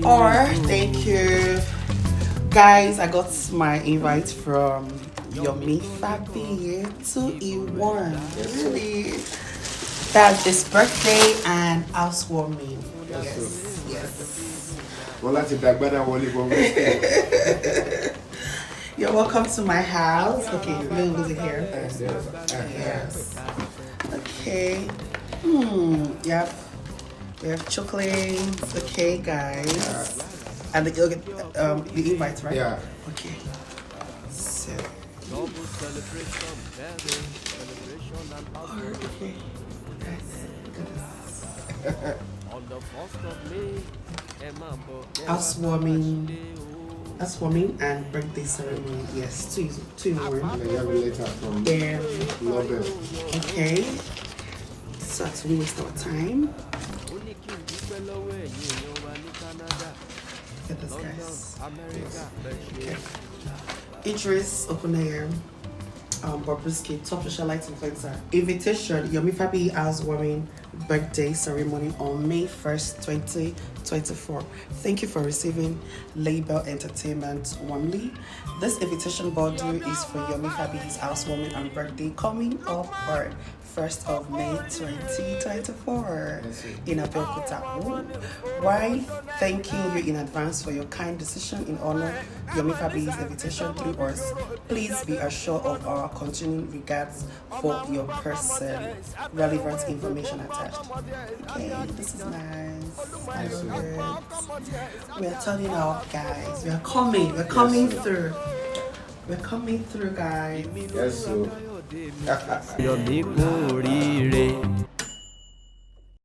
Or thank you, guys. I got my invite from Yomi Fabiyi 2-in-1. Really, that's his birthday and housewarming. Yes. You're welcome to my house. Okay, let me lose it here. Yes. Okay. Yep. We have chocolate. Okay, guys. And the invite, right? Yeah. Okay. So. Okay. Housewarming and birthday ceremony. Yes, two in one. And then you have a letter from Lobel. Okay. So to we waste our time. Look at this, guys. Okay. Idris, Okuneye, Bobrisky, top socialite influencer. Invitation, Yomi Fabiyi housewarming birthday ceremony on May 1st, 2024. Thank you for receiving Label Entertainment warmly. This invitation bundle is for Yomi Fabiyi's housewarming and birthday coming up on 1st of May 2024 in Abeokuta. While thanking you in advance for your kind decision in honor Yomi Fabiyi's invitation through us, please be assured of our continuing regards for your person. Relevant information attached. Okay, this is nice. I love it. We are turning out, guys. We are coming. We're coming through. We're coming through, guys. Yes, so.